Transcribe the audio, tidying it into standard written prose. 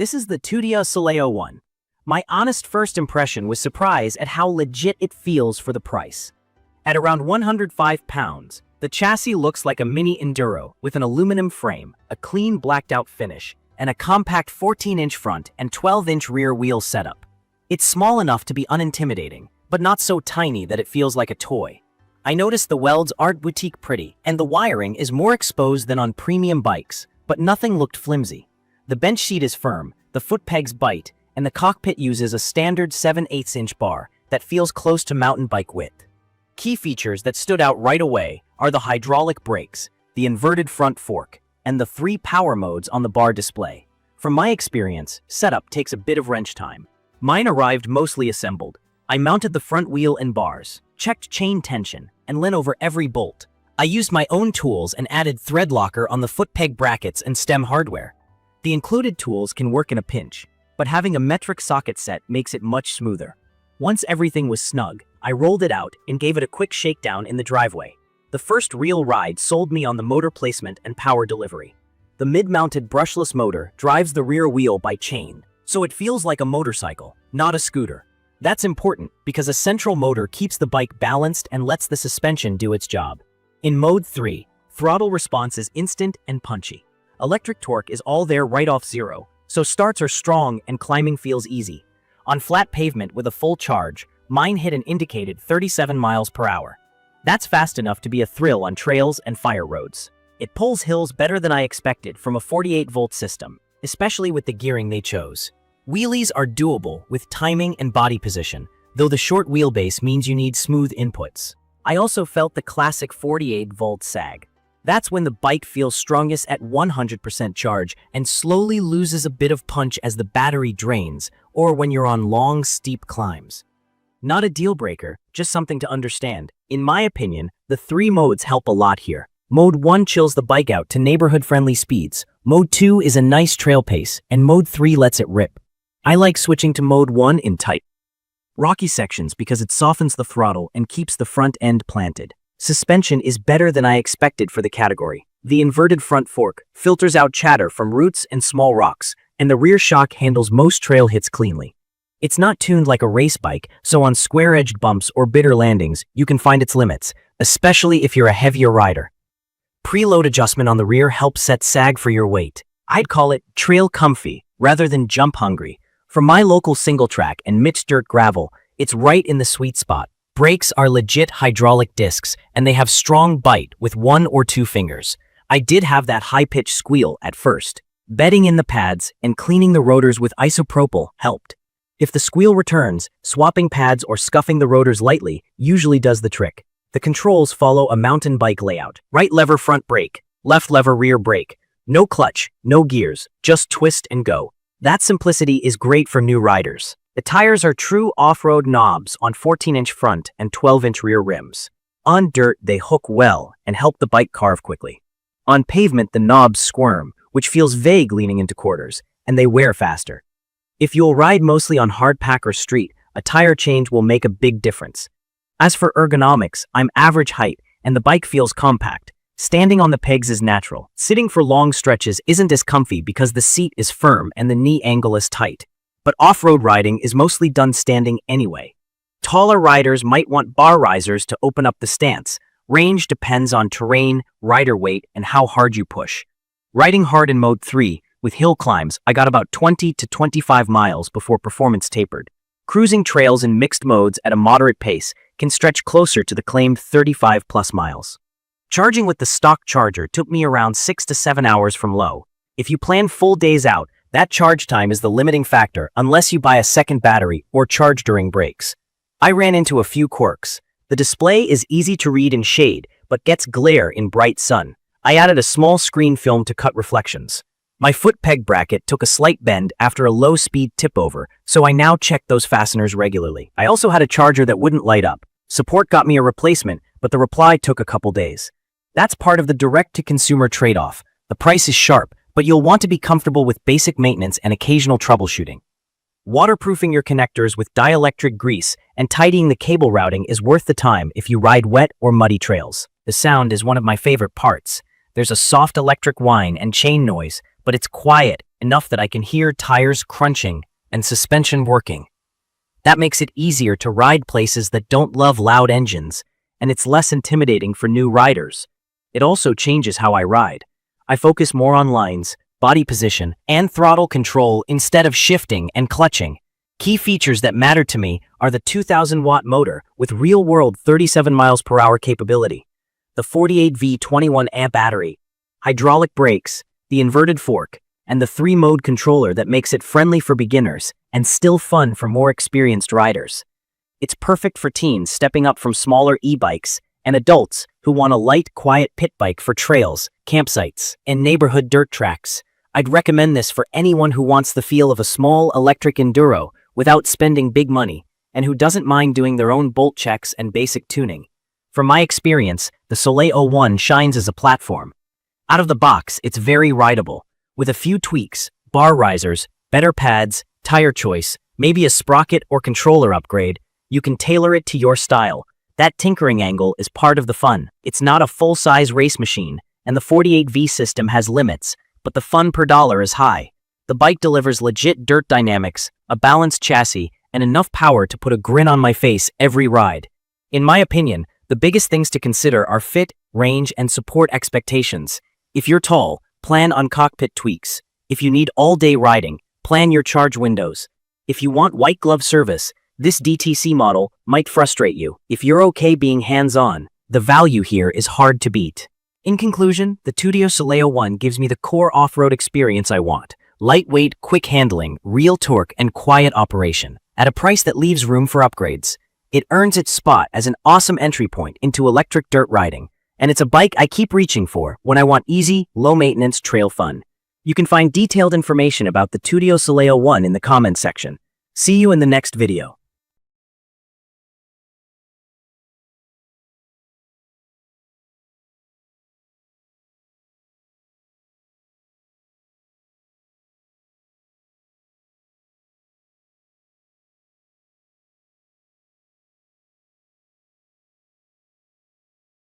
This is the Tuttio Soleil01. My honest first impression was surprise at how legit it feels for the price. At around 105 pounds, the chassis looks like a mini Enduro with an aluminum frame, a clean blacked-out finish, and a compact 14-inch front and 12-inch rear wheel setup. It's small enough to be unintimidating, but not so tiny that it feels like a toy. I noticed the welds aren't boutique pretty, and the wiring is more exposed than on premium bikes, but nothing looked flimsy. The bench seat is firm, the foot pegs bite, and the cockpit uses a standard 7/8-inch bar that feels close to mountain bike width. Key features that stood out right away are the hydraulic brakes, the inverted front fork, and the 3 power modes on the bar display. From my experience, setup takes a bit of wrench time. Mine arrived mostly assembled. I mounted the front wheel and bars, checked chain tension, and leant over every bolt. I used my own tools and added thread locker on the foot peg brackets and stem hardware. The included tools can work in a pinch, but having a metric socket set makes it much smoother. Once everything was snug, I rolled it out and gave it a quick shakedown in the driveway. The first real ride sold me on the motor placement and power delivery. The mid-mounted brushless motor drives the rear wheel by chain, so it feels like a motorcycle, not a scooter. That's important because a central motor keeps the bike balanced and lets the suspension do its job. In Mode 3, throttle response is instant and punchy. Electric torque is all there right off zero, so starts are strong and climbing feels easy. On flat pavement with a full charge, mine hit an indicated 37 miles per hour. That's fast enough to be a thrill on trails and fire roads. It pulls hills better than I expected from a 48-volt system, especially with the gearing they chose. Wheelies are doable with timing and body position, though the short wheelbase means you need smooth inputs. I also felt the classic 48-volt sag. That's when the bike feels strongest at 100% charge and slowly loses a bit of punch as the battery drains, or when you're on long, steep climbs. Not a deal breaker, just something to understand. In my opinion, the 3 modes help a lot here. Mode 1 chills the bike out to neighborhood-friendly speeds. Mode 2 is a nice trail pace, and Mode 3 lets it rip. I like switching to Mode 1 in tight, rocky sections because it softens the throttle and keeps the front end planted. Suspension is better than I expected for the category. The inverted front fork filters out chatter from roots and small rocks, and the rear shock handles most trail hits cleanly. It's not tuned like a race bike, so on square-edged bumps or bitter landings, you can find its limits, especially if you're a heavier rider. Preload adjustment on the rear helps set sag for your weight. I'd call it trail comfy rather than jump hungry. For my local single track and mixed dirt gravel, it's right in the sweet spot. Brakes are legit hydraulic discs, and they have strong bite with 1 or 2 fingers. I did have that high-pitched squeal at first. Bedding in the pads and cleaning the rotors with isopropyl helped. If the squeal returns, swapping pads or scuffing the rotors lightly usually does the trick. The controls follow a mountain bike layout. Right lever front brake, left lever rear brake. No clutch, no gears, just twist and go. That simplicity is great for new riders. The tires are true off-road knobs on 14-inch front and 12-inch rear rims. On dirt, they hook well and help the bike carve quickly. On pavement, the knobs squirm, which feels vague leaning into quarters, and they wear faster. If you'll ride mostly on hard pack or street, a tire change will make a big difference. As for ergonomics, I'm average height, and the bike feels compact. Standing on the pegs is natural. Sitting for long stretches isn't as comfy because the seat is firm and the knee angle is tight. But off-road riding is mostly done standing anyway. Taller riders might want bar risers to open up the stance. Range depends on terrain, rider weight, and how hard you push. Riding hard in Mode 3, with hill climbs, I got about 20 to 25 miles before performance tapered. Cruising trails in mixed modes at a moderate pace can stretch closer to the claimed 35+ miles. Charging with the stock charger took me around 6 to 7 hours from low. If you plan full days out, that charge time is the limiting factor unless you buy a second battery or charge during breaks. I ran into a few quirks. The display is easy to read in shade, but gets glare in bright sun. I added a small screen film to cut reflections. My foot peg bracket took a slight bend after a low-speed tip-over, so I now check those fasteners regularly. I also had a charger that wouldn't light up. Support got me a replacement, but the reply took a couple days. That's part of the direct-to-consumer trade-off. The price is sharp, but you'll want to be comfortable with basic maintenance and occasional troubleshooting. Waterproofing your connectors with dielectric grease and tidying the cable routing is worth the time if you ride wet or muddy trails. The sound is one of my favorite parts. There's a soft electric whine and chain noise, but it's quiet enough that I can hear tires crunching and suspension working. That makes it easier to ride places that don't love loud engines, and it's less intimidating for new riders. It also changes how I ride. I focus more on lines, body position, and throttle control instead of shifting and clutching. Key features that matter to me are the 2,000-watt motor with real-world 37 miles per hour capability, the 48V 21-amp battery, hydraulic brakes, the inverted fork, and the 3-mode controller that makes it friendly for beginners and still fun for more experienced riders. It's perfect for teens stepping up from smaller e-bikes and adults who want a light, quiet pit bike for trails, campsites, and neighborhood dirt tracks. I'd recommend this for anyone who wants the feel of a small electric enduro without spending big money, and who doesn't mind doing their own bolt checks and basic tuning. From my experience, the Soleil01 shines as a platform. Out of the box, it's very rideable. With a few tweaks, bar risers, better pads, tire choice, maybe a sprocket or controller upgrade, you can tailor it to your style. That tinkering angle is part of the fun. It's not a full-size race machine, and the 48V system has limits, but the fun per dollar is high. The bike delivers legit dirt dynamics, a balanced chassis, and enough power to put a grin on my face every ride. In my opinion, the biggest things to consider are fit, range, and support expectations. If you're tall, plan on cockpit tweaks. If you need all-day riding, plan your charge windows. If you want white glove service, this DTC model might frustrate you. If you're okay being hands-on, the value here is hard to beat. In conclusion, the Tuttio Soleil01 gives me the core off-road experience I want. Lightweight, quick handling, real torque, and quiet operation, at a price that leaves room for upgrades. It earns its spot as an awesome entry point into electric dirt riding, and it's a bike I keep reaching for when I want easy, low-maintenance trail fun. You can find detailed information about the Tuttio Soleil01 in the comments section. See you in the next video.